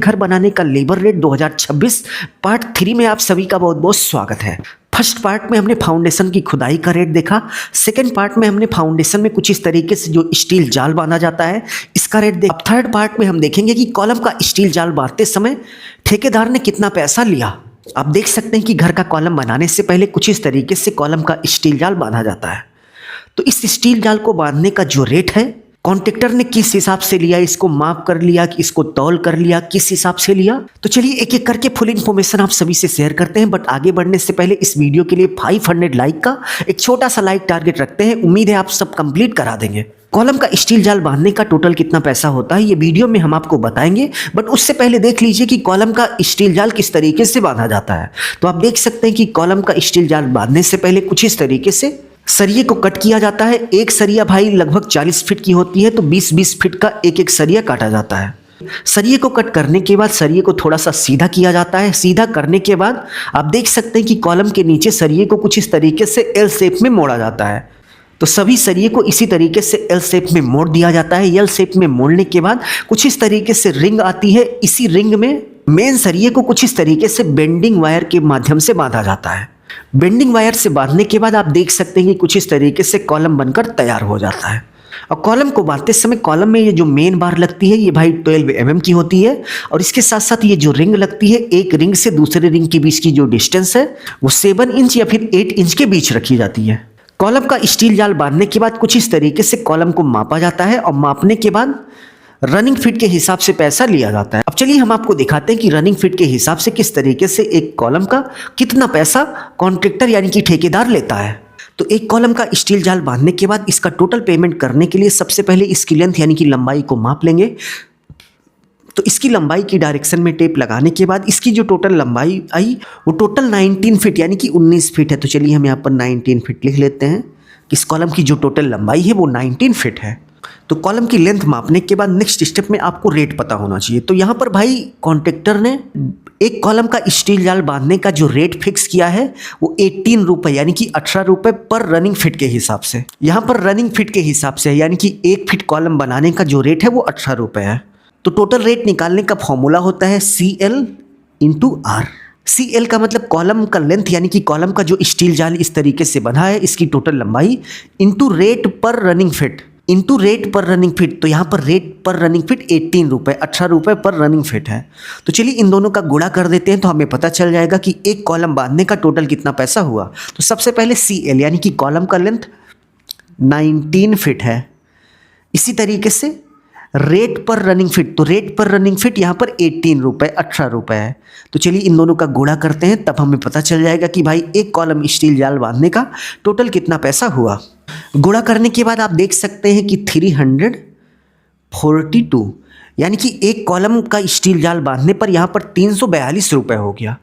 घर बनाने का लेबर रेट 2026 पार्ट 3 में आप सभी का बहुत बहुत स्वागत है। फर्स्ट पार्ट में हमने फाउंडेशन की खुदाई का रेट देखा। सेकंड पार्ट में हमने फाउंडेशन में कुछ इस तरीके से जो स्टील जाल बांधा जाता है इसका रेट देखा। अब थर्ड पार्ट में हम देखेंगे कि कॉलम का स्टील जाल बांधते समय ठेकेदार ने कितना पैसा लिया। आप देख सकते हैं कि घर का कॉलम बनाने से पहले कुछ इस तरीके से कॉलम का स्टील जाल बांधा जाता है। तो इस स्टील जाल को बांधने का जो रेट है कॉन्ट्रैक्टर ने किस हिसाब से लिया, इसको माप कर लिया कि इसको तौल कर लिया, किस हिसाब से लिया। तो चलिए एक एक करके फुल इन्फॉर्मेशन आप सभी से शेयर करते हैं। बट आगे बढ़ने से पहले इस वीडियो के लिए 500 लाइक का एक छोटा सा लाइक टारगेट रखते हैं। उम्मीद है आप सब कंप्लीट करा देंगे। कॉलम का स्टील जाल बांधने का टोटल कितना पैसा होता है ये वीडियो में हम आपको बताएंगे। बट उससे पहले देख लीजिए कि कॉलम का स्टील जाल किस तरीके से बांधा जाता है। तो आप देख सकते हैं कि कॉलम का स्टील जाल बांधने से पहले कुछ इस तरीके से सरिये को कट किया जाता है। एक सरिया भाई लगभग 40 फीट की होती है, तो 20-20 फीट का एक एक सरिया काटा जाता है। सरिये को कट करने के बाद सरिये को थोड़ा सा सीधा किया जाता है। सीधा करने के बाद आप देख सकते हैं कि कॉलम के नीचे सरिये को कुछ इस तरीके से एल शेप में मोड़ा जाता है। तो सभी सरिये को इसी तरीके से एल शेप में मोड़ दिया जाता है। एल शेप में मोड़ने के बाद कुछ इस तरीके से रिंग आती है। इसी रिंग में मेन सरिये को कुछ इस तरीके से बेंडिंग वायर के माध्यम से बांधा जाता है। बेंडिंग वायर से बांधने के बाद आप देख सकते हैं कि कुछ इस तरीके से कॉलम बनकर तैयार हो जाता है। और कॉलम को बांधते समय कॉलम में ये जो मेन बार लगती है ये भाई 12 mm की होती है। और इसके साथ साथ ये जो रिंग लगती है, एक रिंग से दूसरे रिंग के बीच की जो डिस्टेंस है वो 7 इंच या फिर 8 इंच के बीच रखी जाती है। कॉलम का स्टील जाल बांधने के बाद कुछ इस तरीके से कॉलम को मापा जाता है और मापने के बाद रनिंग फीट के हिसाब से पैसा लिया जाता है। अब चलिए हम आपको दिखाते हैं कि रनिंग फीट के हिसाब से किस तरीके से एक कॉलम का कितना पैसा कॉन्ट्रैक्टर यानी कि ठेकेदार लेता है। तो एक कॉलम का स्टील जाल बांधने के बाद इसका टोटल पेमेंट करने के लिए सबसे पहले इसकी लेंथ यानी कि लंबाई को माप लेंगे। तो इसकी लंबाई की डायरेक्शन में टेप लगाने के बाद इसकी जो टोटल लंबाई आई वो टोटल 19 फीट यानी कि 19 फीट है। तो चलिए हम यहाँ पर 19 फीट लिख लेते हैं कि इस कॉलम की जो टोटल लंबाई है वो 19 फीट है। तो कॉलम की लेंथ मापने के बाद नेक्स्ट स्टेप में आपको रेट पता होना चाहिए। तो यहाँ पर भाई कॉन्ट्रैक्टर ने एक कॉलम का स्टील जाल बांधने का जो रेट फिक्स किया है वो 18 रुपये यानी कि 18 रुपये पर रनिंग फीट के हिसाब से। यहाँ पर रनिंग फीट के हिसाब से यानी कि 1 फीट कॉलम बनाने का जो रेट है वो 18 रुपये है। तो टोटल रेट निकालने का फॉर्मूला होता है CL/R। CL का मतलब कॉलम का लेंथ यानी कि कॉलम का जो स्टील जाल इस तरीके से बना है इसकी टोटल लंबाई इंटू रेट पर रनिंग फीट इंटू रेट पर रनिंग फीट। तो यहाँ पर रेट पर रनिंग फीट 18 रुपये 18 रुपये पर रनिंग फीट है। तो चलिए इन दोनों का गुणा कर देते हैं तो हमें पता चल जाएगा कि एक कॉलम बांधने का टोटल कितना पैसा हुआ। तो सबसे पहले CL यानी कि कॉलम का लेंथ 19 फीट है। इसी तरीके से रेट पर रनिंग फीट, तो रेट पर रनिंग फीट यहाँ पर 18 रुपये 18 रुपये है। तो चलिए इन दोनों का गुणा करते हैं तब हमें पता चल जाएगा कि भाई एक कॉलम स्टील जाल बांधने का टोटल कितना पैसा हुआ। गुणा करने के बाद आप देख सकते हैं कि 342 यानी कि एक कॉलम का स्टील जाल बांधने पर यहाँ पर 342 रुपये हो गया।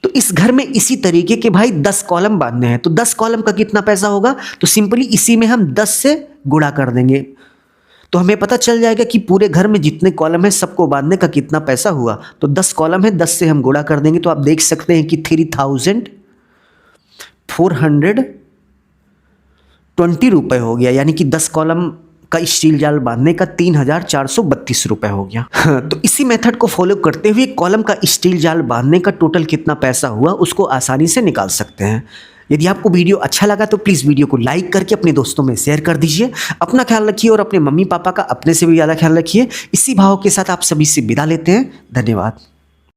तो इस घर में इसी तरीके के भाई 10 कॉलम बांधने हैं। तो 10 कॉलम का कितना पैसा होगा, तो सिंपली इसी में हम 10 से गुणा कर देंगे तो हमें पता चल जाएगा कि पूरे घर में जितने कॉलम है सबको बांधने का कितना पैसा हुआ। तो 10 कॉलम है, 10 से हम गुणा कर देंगे तो आप देख सकते हैं कि 3420 रुपये हो गया। यानी कि 10 कॉलम का स्टील जाल बांधने का 3432 रुपये हो गया। तो इसी मेथड को फॉलो करते हुए कॉलम का स्टील जाल बांधने का टोटल कितना पैसा हुआ उसको आसानी से निकाल सकते हैं। यदि आपको वीडियो अच्छा लगा तो प्लीज़ वीडियो को लाइक करके अपने दोस्तों में शेयर कर दीजिए। अपना ख्याल रखिए और अपने मम्मी पापा का अपने से भी ज़्यादा ख्याल रखिए। इसी भाव के साथ आप सभी से विदा लेते हैं। धन्यवाद।